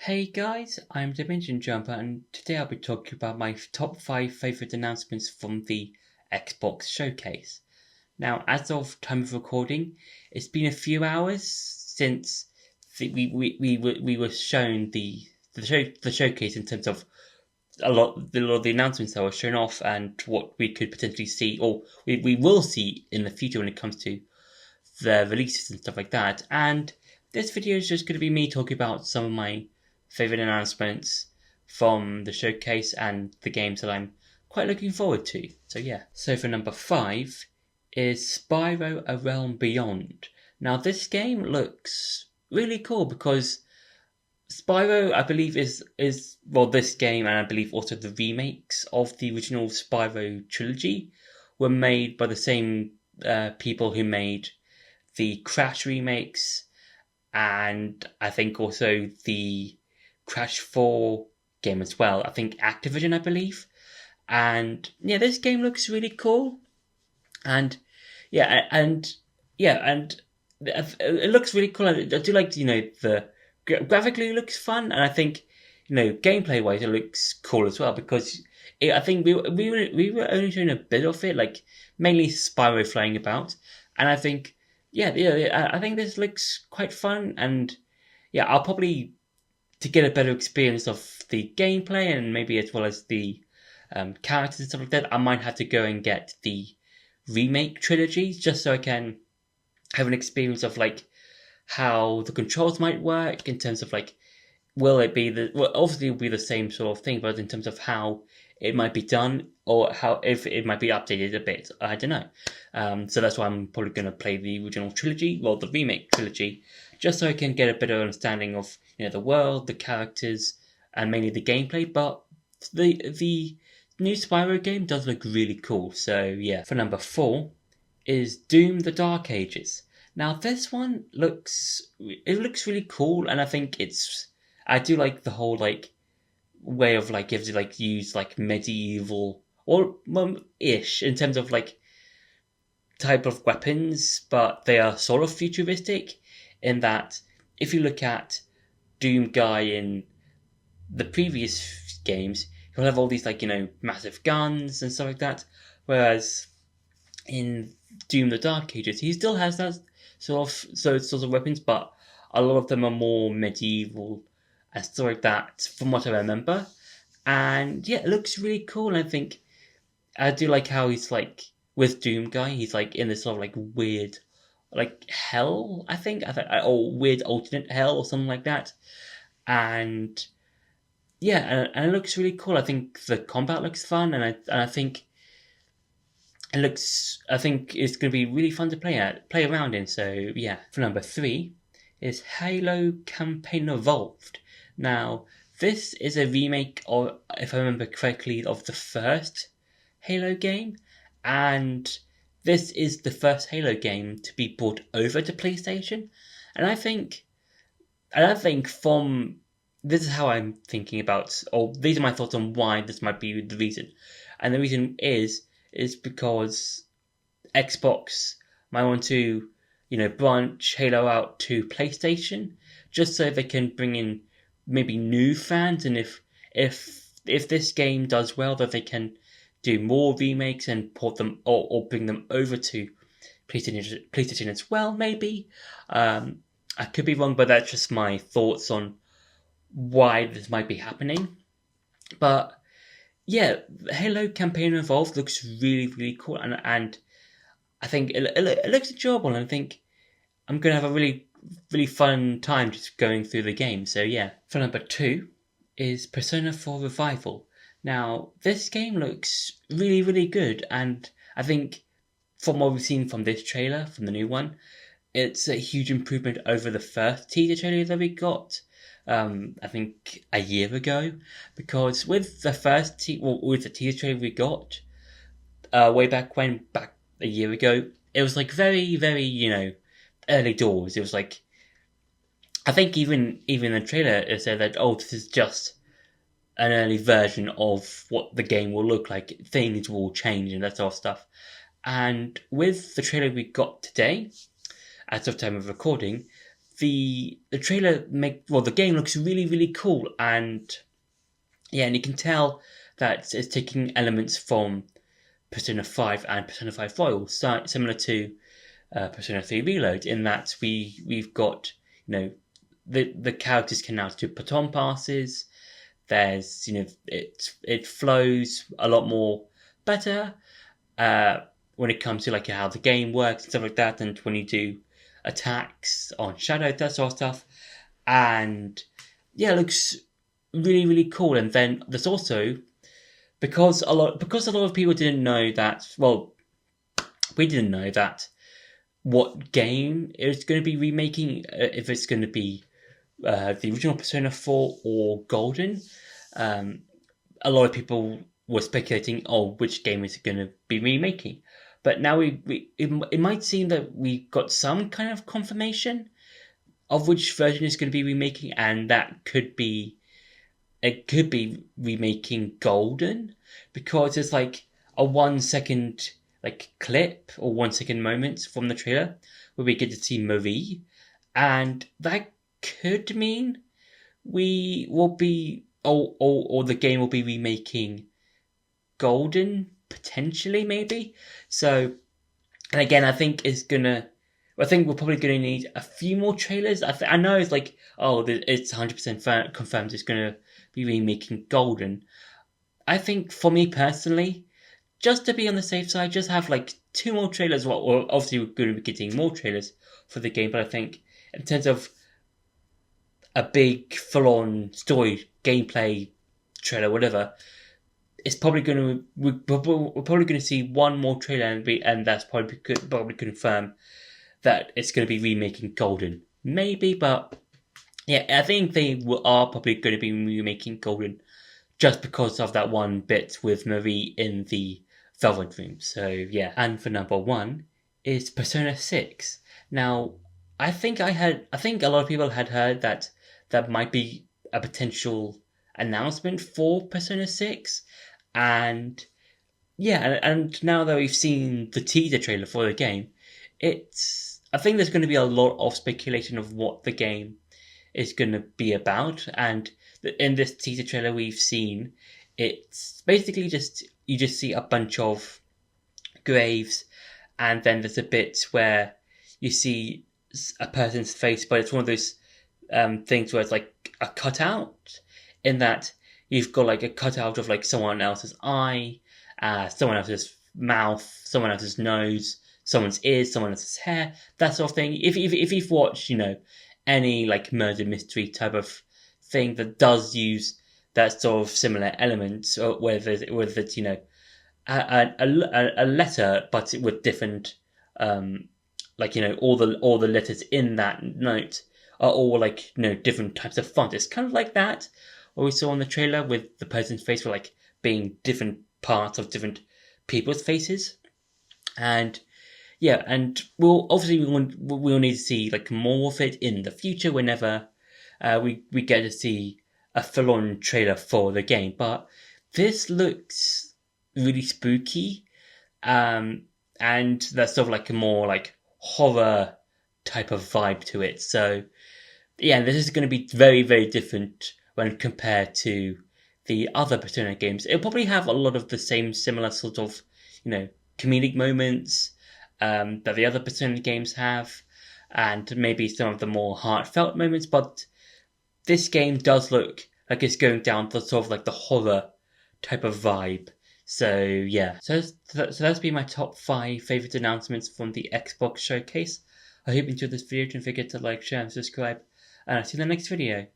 Hey guys, I'm Dimension Jumper, and today I'll be talking about my top 5 favorite announcements from the Xbox Showcase. Now, as of time of recording, it's been a few hours since we were shown the showcase in terms of a lot of the announcements that were shown off and what we could potentially see, or we will see in the future when it comes to the releases and stuff like that. And this video is just going to be me talking about some of my favorite announcements from the showcase and the games that I'm quite looking forward to. So yeah. So for number 5 is Spyro A Realm Beyond. Now this game looks really cool because Spyro, I believe, is well, this game and I believe also the remakes of the original Spyro trilogy were made by the same people who made the Crash remakes, and I think also the Crash 4 game as well. I think Activision, I believe. And yeah, this game looks really cool. And yeah, and it looks really cool. I do like, the graphically it looks fun, and I think, gameplay wise it looks cool as well because I think we were only showing a bit of it, like mainly Spyro flying about, and I think yeah, I think this looks quite fun, and yeah, I'll probably to get a better experience of the gameplay and maybe as well as the characters and stuff like that, I might have to go and get the remake trilogy just so I can have an experience of like how the controls might work in terms of like will it be well, obviously it'll be the same sort of thing, but in terms of how it might be done or how if it might be updated a bit, I don't know. So that's why I'm probably going to play the original trilogy, well, the remake trilogy, just so I can get a better understanding of the world, the characters, and mainly the gameplay. But the new Spyro game does look really cool. So yeah, for number 4 is Doom: The Dark Ages. Now this one looks really cool, and I think I do like the whole like way of like you have to like use like medieval or ish in terms of like type of weapons, but they are sort of futuristic in that if you look at Doom Guy in the previous games, he'll have all these like massive guns and stuff like that, whereas in Doom: The Dark Ages he still has that sort of weapons, but a lot of them are more medieval and stuff like that, from what I remember. And yeah, it looks really cool. And I think I do like how he's like with Doom Guy. He's like in this sort of like weird, like hell. I think, or weird alternate hell or something like that. And yeah, and it looks really cool. I think the combat looks fun, and I think it looks. I think it's going to be really fun to play around in. So yeah, for number 3 is Halo Campaign Evolved. Now, this is a remake, or if I remember correctly, of the first Halo game, and this is the first Halo game to be brought over to PlayStation. And I think from this is how I'm thinking about, or these are my thoughts on why this might be the reason, and the reason is because Xbox might want to, branch Halo out to PlayStation, just so they can bring in maybe new fans, and if this game does well, that they can do more remakes and port them or bring them over to PlayStation as well. Maybe I could be wrong, but that's just my thoughts on why this might be happening. But yeah, Halo Campaign Evolved looks really cool, and I think it looks enjoyable, and I think I'm gonna have a really fun time just going through the game. So yeah, for number 2 is Persona 4 Revival. Now this game looks really good, and I think from what we've seen from this trailer, from the new one, it's a huge improvement over the first teaser trailer that we got. I think a year ago, because with the with the teaser trailer we got, way back a year ago, it was like very early doors. It was like I think even the trailer it said that this is just an early version of what the game will look like. Things will change and that sort of stuff. And with the trailer we got today, as of time of recording, the trailer the game looks really cool, and yeah, and you can tell that it's taking elements from Persona 5 and Persona 5 Royal, similar to Persona 3 Reload, in that we've got, the characters can now do baton passes. There's, it flows a lot more better when it comes to like how the game works and stuff like that, and when you do attacks on Shadow, that sort of stuff. And yeah, it looks really cool. And then there's also, because a lot of people didn't know that, well, we didn't know that what game it's going to be remaking, if it's going to be the original Persona 4 or Golden. A lot of people were speculating, which game is it going to be remaking? But now it might seem that we got some kind of confirmation of which version is going to be remaking, and that could be remaking Golden, because it's like a 1 second like clip or 1 second moment from the trailer where we get to see Marie, and that could mean we will be or the game will be remaking Golden, potentially, maybe. So, and again, I think we're probably gonna need a few more trailers. I know it's like, it's 100% confirmed it's gonna be remaking Golden. I think for me personally, just to be on the safe side, just have like 2 more trailers. Well, obviously we're going to be getting more trailers for the game, but I think in terms of a big full-on story, gameplay trailer, whatever, we're probably going to see 1 more trailer, and that's probably confirm that it's going to be remaking Golden, maybe. But yeah, I think they are probably going to be remaking Golden, just because of that one bit with Marie in the Velvet Room. So yeah, and for number 1 is Persona 6. Now, I think a lot of people had heard that might be a potential announcement for Persona 6, and yeah, and now that we've seen the teaser trailer for the game, I think there's going to be a lot of speculation of what the game is going to be about. And in this teaser trailer we've seen, it's basically you just see a bunch of graves, and then there's a bit where you see a person's face, but it's one of those things where it's like a cutout, in that you've got like a cutout of like someone else's eye, someone else's mouth, someone else's nose, someone's ears, someone else's hair, that sort of thing. If you've watched, any like murder mystery type of thing that does use that sort of similar elements, or whether it's a letter but with different all the letters in that note are all like different types of font. It's kind of like that what we saw in the trailer with the person's face for like being different parts of different people's faces. And yeah, and we'll need to see like more of it in the future whenever we get to see a full-on trailer for the game. But this looks really spooky, and that's sort of like a more like horror type of vibe to it. So yeah, this is going to be very different when compared to the other Persona games. It'll probably have a lot of the similar sort of comedic moments that the other Persona games have, and maybe some of the more heartfelt moments. But this game does look like it's going down the sort of like the horror type of vibe. So yeah, so that's been my top 5 favorite announcements from the Xbox showcase. I hope you enjoyed this video. Don't forget to like, share, and subscribe, and I'll see you in the next video.